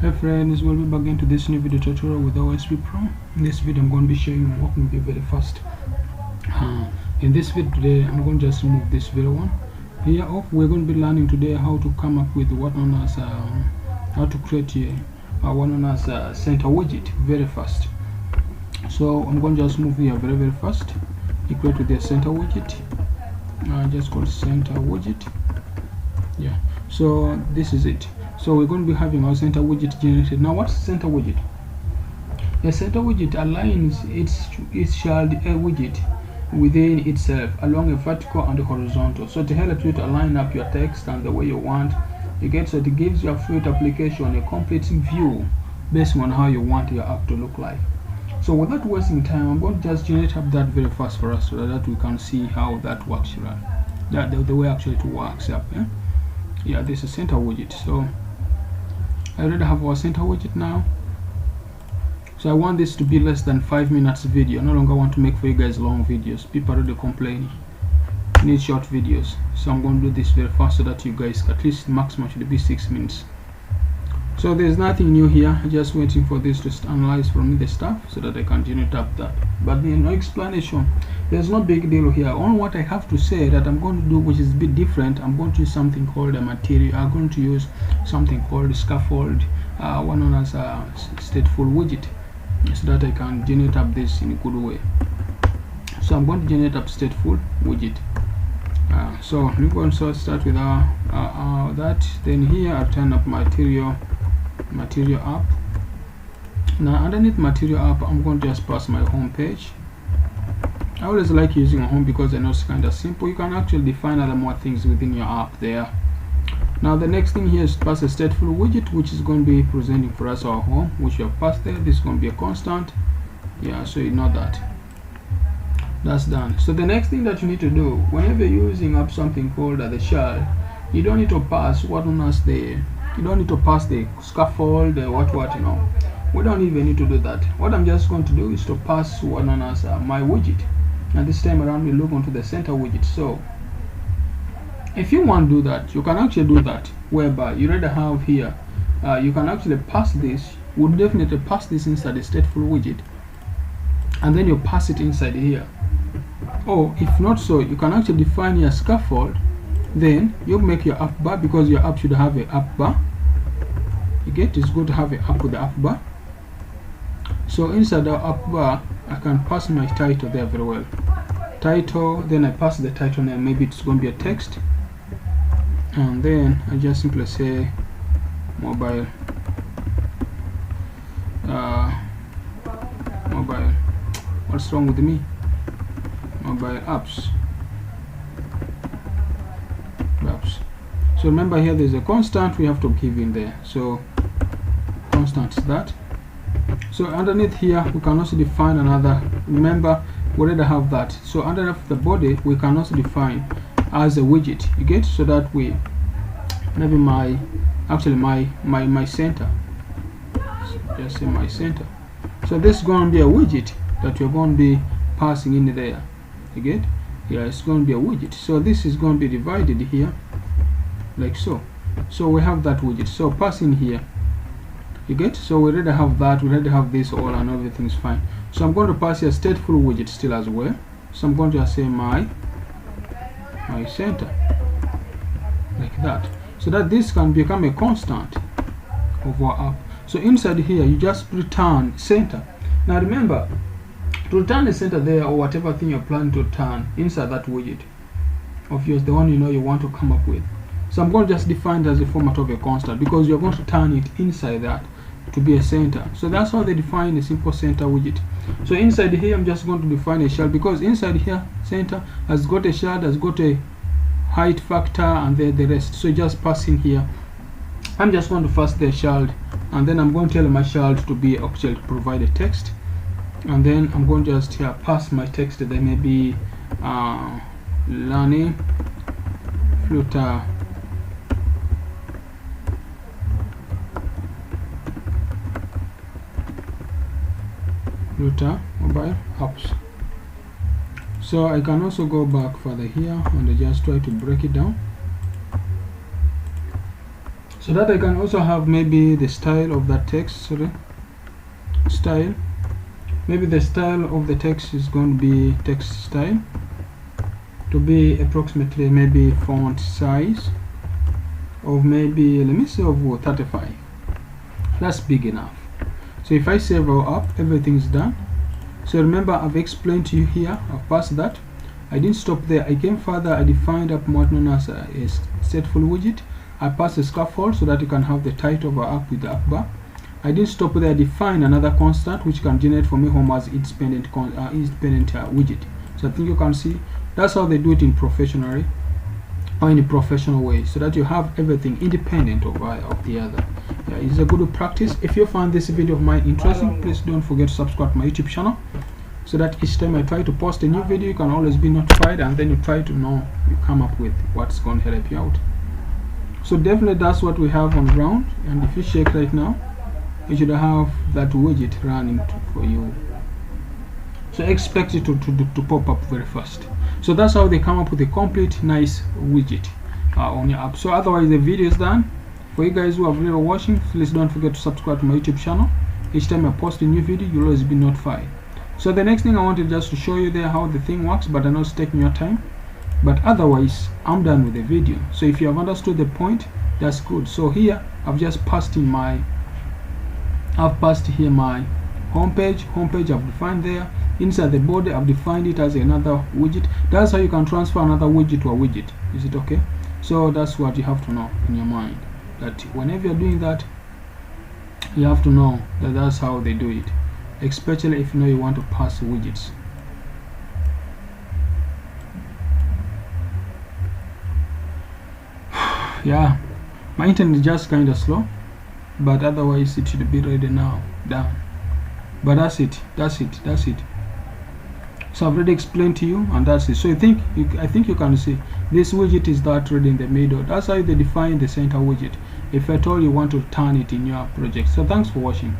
Hey friends, welcome back into this new video tutorial with OSP Pro. In this video I'm going to be showing you walking with you very fast. In this video today I'm going to just remove this video one. Here off we're going to be learning today how to come up with what known as how to create what known as center widget very fast. So I'm going to just move here very fast. You create with the center widget. Just called center widget. Yeah, so this is it. So we're going to be having our center widget generated. Now what's center widget? A center widget aligns its child widget within itself along a vertical and a horizontal. So to help you to align up your text and the way you want, so it gives your Flutter application a complete view based on how you want your app to look like. So without wasting time, I'm going to just generate up that very fast for us so that we can see how that works, right? The way actually it works up. Yeah, this is center widget. So I already have our center widget now. So I want this to be less than 5 minutes video. I no longer want to make for you guys long videos. People already complain need short videos. So I'm going to do this very fast so that you guys at least maximum should be 6 minutes. So there's nothing new here. Just waiting for this to analyze for me the stuff so that I can generate up that. But there's no explanation. There's no big deal here. Only what I have to say that I'm going to do, which is a bit different. I'm going to use something called a material. I'm going to use something called scaffold, one known as a stateful widget, so that I can generate up this in a good way. So I'm going to generate up stateful widget. So we're going to start with that. Then here I'll turn up material app. Now underneath material app, I'm going to just pass my home page. I always like using a home because I know it's kind of simple. You can actually define other more things within your app there. Now the next thing here is to pass a stateful widget, which is going to be presenting for us our home, which we have passed there. This is going to be a constant. Yeah, so ignore that. That's done. So the next thing that you need to do whenever you're using up something called the child, you don't need to pass what known as the scaffold, what you know. We don't even need to do that. What I'm just going to do is to pass what known as my widget. And this time around we look onto the center widget. So if you want to do that, you can actually do that, whereby you already have here, you can actually pass this. Would definitely pass this inside the stateful widget, and then you pass it inside here. Or if not so, you can actually define your scaffold. Then you make your app bar, because your app should have an app bar. You get, it's good to have an app with the app bar. So inside the app bar, I can pass my title there very well. Title, then I pass the title name. Maybe it's going to be a text, and then I just simply say mobile. Mobile. What's wrong with me? Mobile apps. So remember here there's a constant we have to give in there. So constant is that. So underneath here we can also define another. Remember we already have that. So underneath the body we can also define as a widget. You get, so that we maybe my center. So just say my center. So this is going to be a widget that you're going to be passing in there. You get? Yeah, it's going to be a widget. So this is going to be divided here like so. So we have that widget. So pass in here. You get? So we already have that. We already have this all, and everything's fine. So I'm going to pass here stateful widget still as well. So I'm going to just say my center like that, so that this can become a constant of our app. So inside here you just return center. Now remember, to return the center there, or whatever thing you're planning to return inside that widget of yours, the one you know you want to come up with. So I'm going to just define it as a format of a constant, because you're going to turn it inside that to be a center. So that's how they define a simple center widget. So inside here I'm just going to define a child, because inside here center has got a child, has got a height factor, and then the rest. So just pass in here. I'm just going to first the child, and then I'm going to tell my child to be actually provide a text, and then I'm going to just here pass my text. There may be learning Flutter mobile apps. So I can also go back further here and I just try to break it down. so that I can also have maybe the style of that text. Style, maybe the style of the text is going to be text style to be approximately maybe font size of maybe, let me say, of 35. That's big enough. So if I save up, everything's done. So remember, I've explained to you here, I've passed that. I didn't stop there, I came further. I defined up what known as a stateful widget. I passed a scaffold so that you can have the title of our app with the app bar. I didn't stop there, I defined another constant which can generate for me home as independent widget. So I think you can see that's how they do it in professionally or in a professional way, so that you have everything independent of the other. Yeah, it's a good practice. If you find this video of mine interesting, please don't forget to subscribe to my YouTube channel, so that each time I try to post a new video, you can always be notified, and then you try to know, you come up with what's going to help you out. So definitely that's what we have on ground, and if you check right now, you should have that widget running for you. So expect it to pop up very fast. So that's how they come up with a complete nice widget on your app. So otherwise the video is done. For you guys who have never watching, please don't forget to subscribe to my YouTube channel. Each time I post a new video, you'll always be notified. So the next thing I wanted just to show you there how the thing works, but I know it's taking your time. But otherwise, I'm done with the video. So if you have understood the point, that's good. So here I've just passed in my here my homepage. I've defined there. Inside the body, I've defined it as another widget. That's how you can transfer another widget to a widget. Is it okay? So that's what you have to know in your mind, that whenever you're doing that, you have to know that that's how they do it, especially if you know you want to pass widgets. Yeah, my internet is just kind of slow, but otherwise it should be ready now. Done. But that's it. So I've already explained to you, and that's it. So I think you can see this widget is that ready in the middle. That's how they define the center widget, if at all you want to turn it in your project. So thanks for watching.